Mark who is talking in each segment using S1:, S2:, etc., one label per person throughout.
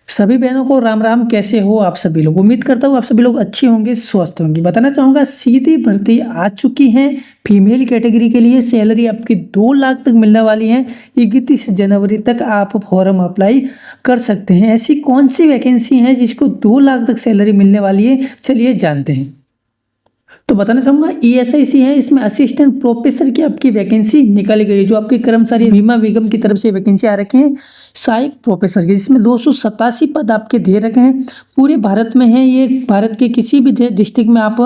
S1: सभी बहनों को राम राम। कैसे हो आप सभी लोग? उम्मीद करता हूँ आप सभी लोग अच्छे होंगे, स्वस्थ होंगे। बताना चाहूँगा सीधी भर्ती आ चुकी है। फीमेल कैटेगरी के लिए सैलरी आपकी 2 लाख तक मिलने वाली है। 31 जनवरी तक आप फॉर्म अप्लाई कर सकते हैं। ऐसी कौन सी वैकेंसी है जिसको 2 लाख तक सैलरी मिलने वाली है, चलिए जानते हैं। तो बताना चाहूँगा ESIC है, इसमें असिस्टेंट प्रोफेसर की आपकी वैकेंसी निकाली गई है। जो आपकी कर्मचारी बीमा निगम की तरफ से वैकेंसी आ रखे हैं सहायक प्रोफेसर की, जिसमें 287 पद आपके दे रखे हैं। पूरे भारत में है ये। भारत के किसी भी डिस्ट्रिक्ट में आप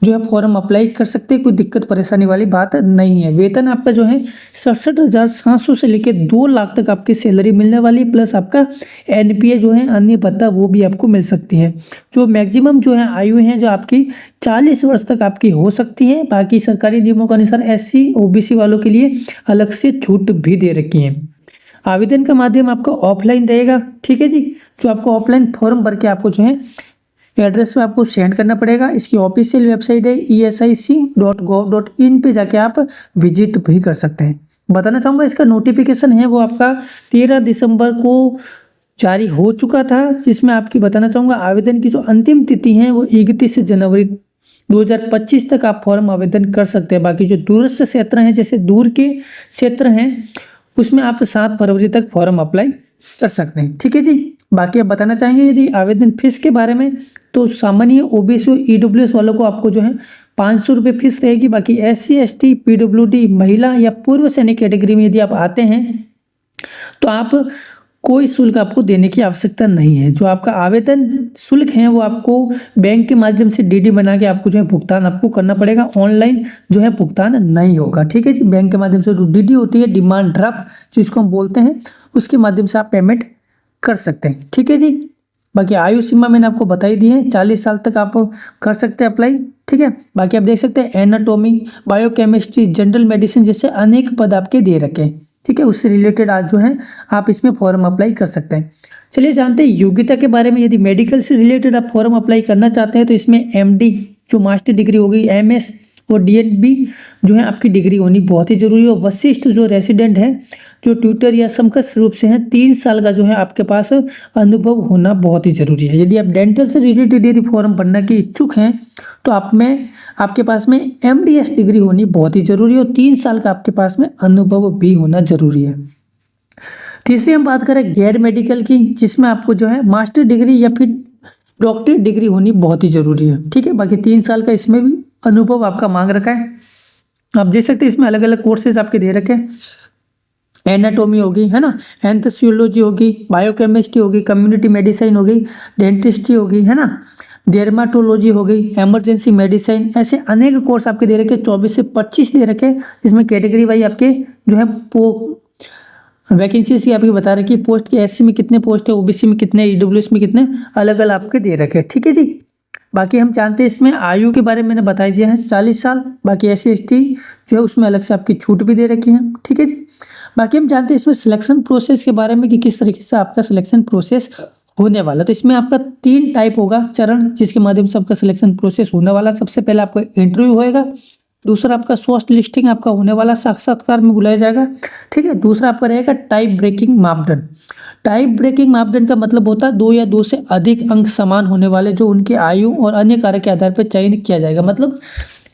S1: जो है फॉर्म अप्लाई कर सकते हैं। कोई दिक्कत परेशानी वाली बात नहीं है। वेतन आपका जो है 67,700 से लेकर 2 लाख तक आपकी सैलरी मिलने वाली है। प्लस आपका NPA जो है अन्य भत्ता वो भी आपको मिल सकती है। जो मैक्सिमम जो है आयु है जो आपकी 40 वर्ष तक आपकी हो सकती है। बाकी सरकारी नियमों के अनुसार SC OBC वालों के लिए अलग से छूट भी दे रखी है। आवेदन का माध्यम आपका ऑफलाइन रहेगा, ठीक है जी। जो आपको ऑफलाइन फॉर्म भर के आपको जो है एड्रेस पे आपको सेंड करना पड़ेगा। इसकी ऑफिशियल वेबसाइट है esic.gov.in पे जाके आप विजिट भी कर सकते हैं। बताना चाहूँगा इसका नोटिफिकेशन है वो आपका 13 दिसंबर को जारी हो चुका था, जिसमें आपकी बताना चाहूँगा आवेदन की जो अंतिम तिथि है वो 31 जनवरी 2025 तक आप फॉर्म आवेदन कर सकते हैं। बाकी जो दूरस्थ क्षेत्र हैं, जैसे दूर के क्षेत्र हैं, उसमें आप 7 फरवरी तक फॉर्म अप्लाई कर सकते हैं, ठीक है जी। बाकी आप बताना चाहेंगे यदि आवेदन फीस के बारे में, तो सामान्य OBC और EWS वालों को आपको जो है 500 रुपये फीस रहेगी। बाकी SC ST PWD महिला या पूर्व सैनिक कैटेगरी में यदि आप आते हैं तो आप कोई शुल्क आपको देने की आवश्यकता नहीं है। जो आपका आवेदन शुल्क है वो आपको बैंक के माध्यम से DD बना के आपको जो है भुगतान आपको करना पड़ेगा। ऑनलाइन जो है भुगतान नहीं होगा, ठीक है जी। बैंक के माध्यम से जो DD होती है, डिमांड ड्राफ्ट जिसको हम बोलते हैं, उसके माध्यम से आप पेमेंट कर सकते हैं, ठीक है जी। बाकी आयु सीमा मैंने आपको बताई दी है, 40 साल तक आप कर सकते हैं अप्लाई, ठीक है। बाकी आप देख सकते हैं एनाटॉमी, बायोकेमिस्ट्री, जनरल मेडिसिन जैसे अनेक पद आपके दे रखे हैं, ठीक है। उससे रिलेटेड आज जो है आप इसमें फॉर्म अप्लाई कर सकते हैं। चलिए जानते हैं योग्यता के बारे में। यदि मेडिकल से रिलेटेड आप फॉर्म अप्लाई करना चाहते हैं तो इसमें MD जो मास्टर डिग्री होगी, MS और DNB जो है आपकी डिग्री होनी बहुत ही जरूरी है। और वशिष्ठ जो रेसिडेंट है, जो ट्यूटर या समकक्ष रूप से हैं, 3 साल का जो है आपके पास अनुभव होना बहुत ही जरूरी है। यदि आप डेंटल से रिलेटेड यदि फॉर्म भरने के इच्छुक हैं तो आपके पास में MDS डिग्री होनी बहुत ही जरूरी है और 3 साल का आपके पास में अनुभव भी होना जरूरी है। तीसरी हम बात करें गैर मेडिकल की, जिसमें आपको जो है मास्टर डिग्री या फिर डॉक्टरेट डिग्री होनी बहुत ही जरूरी है, ठीक है। बाकी 3 साल का इसमें भी अनुभव आपका मांग रखा है। आप देख सकते हैं इसमें अलग अलग कोर्सेज आपके दे रखे हैं। एनाटोमी होगी, है ना, एंथ्रोसियोलॉजी होगी, बायोकेमिस्ट्री होगी, कम्युनिटी मेडिसिन होगी, डेंटिस्ट्री होगी, है ना, डेर्माटोलॉजी हो गई, इमरजेंसी मेडिसिन, ऐसे अनेक कोर्स आपके दे रखे। 24 से 25 दे रखे। इसमें कैटेगरी वाइज आपके जो है वैकेंसीज की आपकी बता रखी, पोस्ट की SC में कितने पोस्ट है, OBC में कितने, EWS में कितने, अलग अलग आपके दे रखे, ठीक है जी। बाकी हम जानते हैं इसमें आयु के बारे में मैंने बता दिया है 40 साल। बाकी SC ST जो है उसमें अलग से आपकी छूट भी दे रखी है, ठीक है जी। बाकी हम जानते हैं इसमें सिलेक्शन प्रोसेस के बारे में कि किस तरीके से आपका सिलेक्शन प्रोसेस होने वाला। तो इसमें आपका 3 टाइप होगा चरण, जिसके माध्यम से आपका सिलेक्शन प्रोसेस होने वाला। सबसे पहले आपका इंटरव्यू होएगा, दूसरा आपका शॉर्ट लिस्टिंग आपका होने वाला, साक्षात्कार में बुलाया जाएगा, ठीक है। दूसरा आपका रहेगा टाइप ब्रेकिंग मापदंड। टाइप ब्रेकिंग मापदंड का मतलब होता है 2 या 2 से अधिक अंक समान होने वाले, जो उनके आयु और अन्य कारक के आधार पर चयन किया जाएगा। मतलब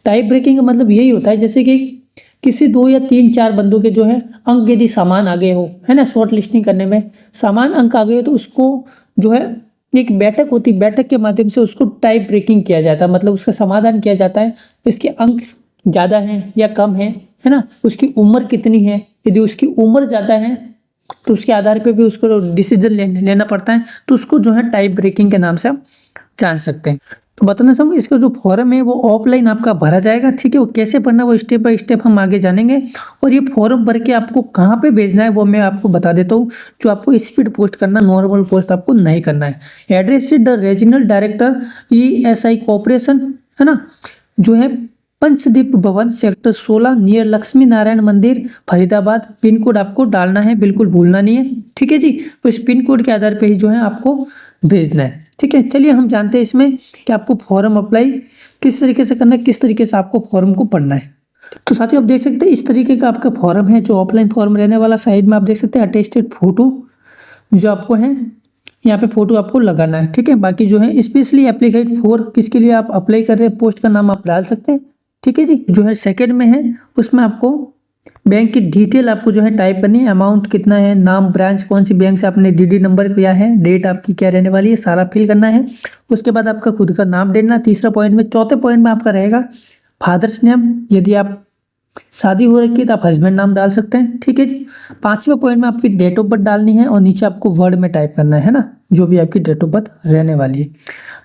S1: टाइप ब्रेकिंग का मतलब यही होता है जैसे कि किसी 2 या 3-4 बंदों के जो है अंक यदि समान आ गए हो, है ना, शॉर्ट लिस्टिंग करने में समान अंक आ गए हो, तो उसको जो है एक बैठक होती, बैठक के माध्यम से उसको टाइप ब्रेकिंग किया जाता है। मतलब उसका समाधान किया जाता है। इसके अंक ज़्यादा हैं या कम है ना, उसकी उम्र कितनी है। यदि उसकी उम्र ज़्यादा है तो उसके आधार पे भी उसको डिसीजन लेना पड़ता है। तो उसको जो है टाइप ब्रेकिंग के नाम से आप जान सकते हैं। तो बताना चाहूँगा इसका जो फॉर्म है वो ऑफलाइन आपका भरा जाएगा, ठीक है। वो कैसे भरना वो स्टेप बाय स्टेप हम आगे जानेंगे। और ये फॉर्म भर के आपको कहाँ पे भेजना है वो मैं आपको बता देता हूँ। जो आपको स्पीड पोस्ट करना, नॉर्मल पोस्ट आपको नहीं करना है। Address the regional director ESI corporation, है ना, जो है पंचदीप भवन सेक्टर 16 नियर लक्ष्मी नारायण मंदिर फरीदाबाद। पिन कोड आपको डालना है, बिल्कुल भूलना नहीं है, ठीक है जी। तो इस पिन कोड के आधार पे ही जो है आपको भेजना है, ठीक है। चलिए हम जानते हैं इसमें कि आपको फॉर्म अप्लाई किस तरीके से करना है, किस तरीके से आपको फॉर्म को पढ़ना है। तो साथियों आप देख सकते हैं इस तरीके का आपका फॉर्म है जो ऑफलाइन फॉर्म रहने वाला। साइड में आप देख सकते हैं अटेस्टेड फोटो जो आपको है यहाँ पे फोटो आपको लगाना है, ठीक है। बाकी जो है स्पेशली एप्लीकेट फॉर किसके लिए आप अप्लाई कर रहे हैं, पोस्ट का नाम आप डाल सकते हैं, ठीक है जी। जो है सेकंड में है उसमें आपको बैंक की डिटेल आपको जो है टाइप करनी है, अमाउंट कितना है, नाम, ब्रांच कौन सी बैंक से आपने डीडी नंबर किया है, डेट आपकी क्या रहने वाली है, सारा फिल करना है। उसके बाद आपका खुद का नाम देना तीसरा पॉइंट में। चौथे पॉइंट में आपका रहेगा फादर्स नेम, यदि आप शादी हो रखी है तो आप हस्बैंड नाम डाल सकते हैं, ठीक है जी। पांचवें पॉइंट में आपकी डेट ऑफ बर्थ डालनी है और नीचे आपको वर्ड में टाइप करना है ना, जो भी आपकी डेट ऑफ बर्थ रहने वाली है।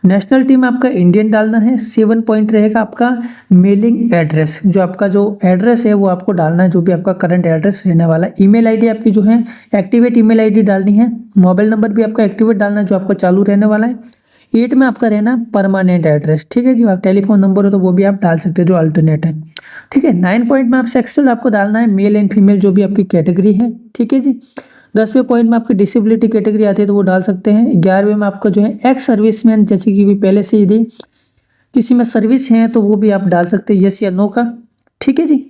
S1: नेशनलिटी में आपका इंडियन डालना है। 7 पॉइंट रहेगा आपका मेलिंग एड्रेस, जो आपका जो एड्रेस है वो आपको डालना है, जो भी आपका करंट एड्रेस रहने वाला है। ईमेल आईडी आपकी जो है एक्टिवेट ईमेल आईडी डालनी है। मोबाइल नंबर भी आपका एक्टिवेट डालना है जो आपका चालू रहने वाला है। 8 में आपका रहना परमानेंट एड्रेस, ठीक है जी। आप टेलीफोन नंबर हो तो वो भी आप डाल सकते हो जो अल्टरनेट है, ठीक है। 9 पॉइंट में आप सेक्सुअल आपको डालना है, मेल एंड फीमेल जो भी आपकी कैटेगरी है, ठीक है जी। 10वें पॉइंट में आपकी डिसेबिलिटी कैटेगरी आती है तो वो डाल सकते हैं। 11वें में आपका जो है एक्स सर्विसमैन, जैसे कि पहले से यदि किसी में सर्विस है तो वो भी आप डाल सकते हैं यस या नो का, ठीक है जी।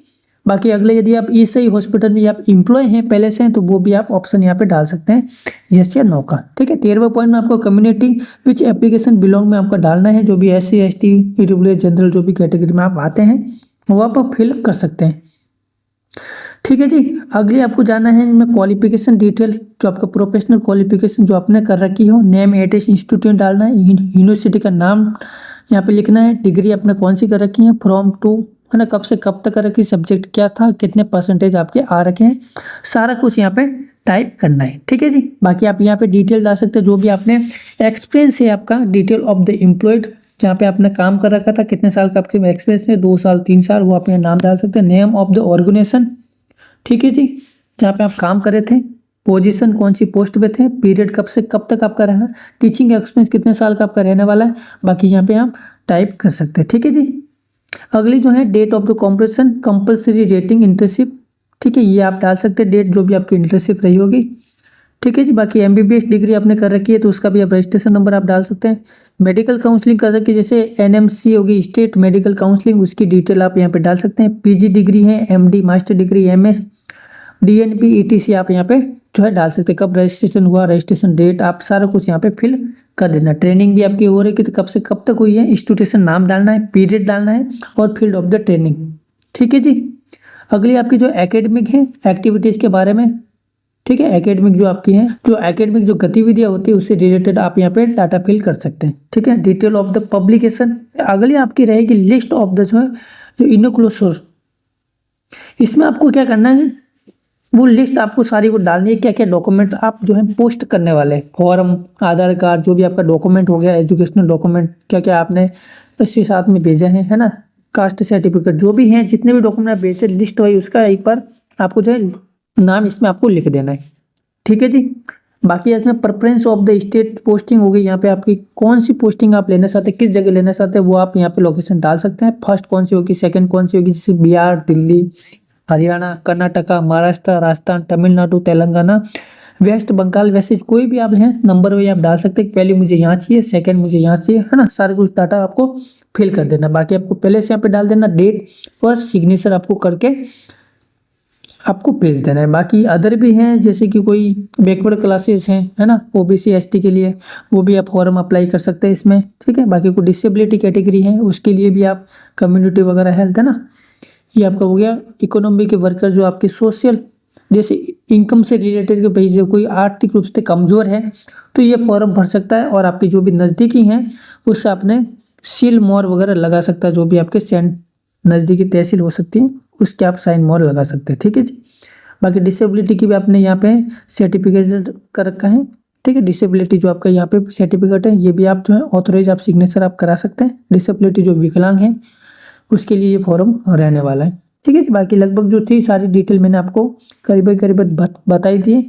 S1: बाकी अगले यदि आप ईएसआई हॉस्पिटल में आप इम्प्लॉय हैं पहले से हैं तो वो भी आप ऑप्शन यहाँ पे डाल सकते हैं यस या नो का, ठीक है। 13वें पॉइंट में आपको कम्युनिटी विच एप्लीकेशन बिलोंग में आपका डालना है, जो भी SC ST ईडब्ल्यूएस जनरल जो भी कैटेगरी में आप आते हैं वो आप फिल कर सकते हैं, ठीक है जी। अगली आपको जाना है इनमें क्वालिफिकेशन डिटेल, जो आपका प्रोफेशनल क्वालिफिकेशन जो आपने कर रखी हो, नेम, एड्रेस, इंस्टीट्यूट डालना है, यूनिवर्सिटी का नाम यहाँ पे लिखना है, डिग्री आपने कौन सी कर रखी है, फ्रॉम टू है ना, कब से कब तक कर रखी, सब्जेक्ट क्या था, कितने परसेंटेज आपके आ रखे हैं, सारा कुछ यहाँ पे टाइप करना है, ठीक है जी। बाकी आप यहाँ पे डिटेल डाल सकते हैं जो भी आपने एक्सपीरियंस है आपका, डिटेल ऑफ द एम्प्लॉयड जहाँ पे आपने काम कर रखा था, कितने साल का आपके एक्सपीरियंस है, 2 साल 3 साल, वो आप यहाँ नाम डाल सकते हैं। नेम ऑफ द ऑर्गेनाइजेशन, ठीक है जी, जहाँ पे आप काम कर रहे थे, पोजीशन कौन सी पोस्ट पे थे, पीरियड कब से कब तक आपका रहा, टीचिंग एक्सपीरियंस कितने साल का आपका रहने वाला है, बाकी यहाँ पे आप टाइप कर सकते हैं, ठीक है जी। अगली जो है date of the competition, compulsory rating internship, ठीक है, ये आप डाल सकते हैं डेट जो भी आपकी इंटर्नशिप रही होगी, ठीक है जी। बाकी MBBS डिग्री आपने कर रखी है तो उसका भी आप रजिस्ट्रेशन नंबर आप डाल सकते हैं। मेडिकल काउंसलिंग कर रखी है जैसे NMC होगी, स्टेट मेडिकल काउंसलिंग, उसकी डिटेल आप यहाँ पे डाल सकते हैं। PG डिग्री है, MD master degree, MS, DNP, ETC आप यहाँ पे जो है डाल सकते हैं। कब रजिस्ट्रेशन हुआ, रजिस्ट्रेशन डेट, आप सारा कुछ यहाँ पे फिल कर देना। ट्रेनिंग भी आपकी हो रही है कि तो कब से कब तक हुई है, इंस्टीट्यूशन नाम डालना है, पीरियड डालना है और फील्ड ऑफ द ट्रेनिंग, ठीक है जी। अगली आपकी जो एकेडमिक है एक्टिविटीज़ के बारे में, ठीक है, एकेडमिक जो आपकी है, जो एकेडमिक जो गतिविधियां होती है उससे रिलेटेड आप यहाँ पे डाटा फिल कर सकते हैं, ठीक है। डिटेल ऑफ द पब्लिकेशन, अगली आपकी रहेगी लिस्ट ऑफ द जो है जो इनक्लूसिव, इसमें आपको क्या करना है, वो लिस्ट आपको सारी को डालनी है, क्या क्या डॉक्यूमेंट आप जो है पोस्ट करने वाले हैं, फॉर्म, आधार कार्ड, जो भी आपका डॉक्यूमेंट हो गया, एजुकेशनल डॉक्यूमेंट क्या क्या आपने इसके साथ में भेजा है ना, कास्ट सर्टिफिकेट, जो भी हैं जितने भी डॉक्यूमेंट आप भेजे लिस्ट हुई उसका एक बार आपको जो है नाम इसमें आपको लिख देना है, ठीक है जी। बाकी इसमें preference of the state posting होगी, यहाँ पे आपकी कौन सी पोस्टिंग आप लेना चाहते हैं, किस जगह लेना चाहते हैं, वो आप यहाँ पे लोकेशन डाल सकते हैं। फर्स्ट कौन सी होगी, सेकंड कौन सी होगी, जैसे बिहार, दिल्ली, हरियाणा, कर्नाटका, महाराष्ट्र, राजस्थान, तमिलनाडु, तेलंगाना, वेस्ट बंगाल, वैसे कोई भी आप हैं नंबर में आप डाल सकते हैं। पहले मुझे यहाँ चाहिए, सेकंड मुझे यहाँ चाहिए, है ना, सारा कुछ डाटा आपको फिल कर देना। बाकी आपको पहले से यहाँ पे डाल देना, डेट और सिग्नेचर आपको करके आपको भेज देना है। बाकी अदर भी हैं जैसे कि कोई बैकवर्ड क्लासेस हैं, है ना, OBC ST के लिए वो भी आप फॉर्म अप्लाई कर सकते हैं इसमें, ठीक है। बाकी कोई डिसेबिलिटी कैटेगरी है उसके लिए भी आप कम्युनिटी वगैरह हेल्थ, है ना, ये आपका हो गया। इकोनॉमी के वर्कर जो आपके सोशल जैसे इनकम से रिलेटेड के भाई कोई आर्थिक रूप से कमज़ोर है तो ये फॉर्म भर सकता है, और आपकी जो भी नज़दीकी हैं उससे आपने सील मोहर वगैरह लगा सकता है, जो भी आपके सेंट नज़दीकी तहसील हो सकती है उसके आप साइन मोहर लगा सकते हैं, ठीक है जी। बाकी डिसेबिलिटी की भी आपने यहाँ पे सर्टिफिकेट कर रखा है, ठीक है। डिसेबिलिटी जो आपका यहाँ पे सर्टिफिकेट है ये भी आप जो है ऑथोराइज आप सिग्नेचर आप करा सकते हैं। डिसेबिलिटी जो विकलांग है उसके लिए ये फॉर्म रहने वाला है, ठीक है जी। बाकी लगभग जो थी सारी डिटेल मैंने आपको करीब बताई दी है,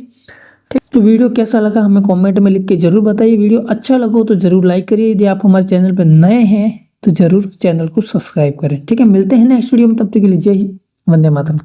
S1: ठीक। तो वीडियो कैसा लगा हमें कमेंट में लिख के जरूर बताइए। वीडियो अच्छा लगा हो तो जरूर लाइक करिए, यदि आप हमारे चैनल पर नए हैं तो जरूर चैनल को सब्सक्राइब करें, ठीक है। मिलते हैं नेक्स्ट वीडियो में, तब तक के लिए जय हिंद, वंदे मातरम।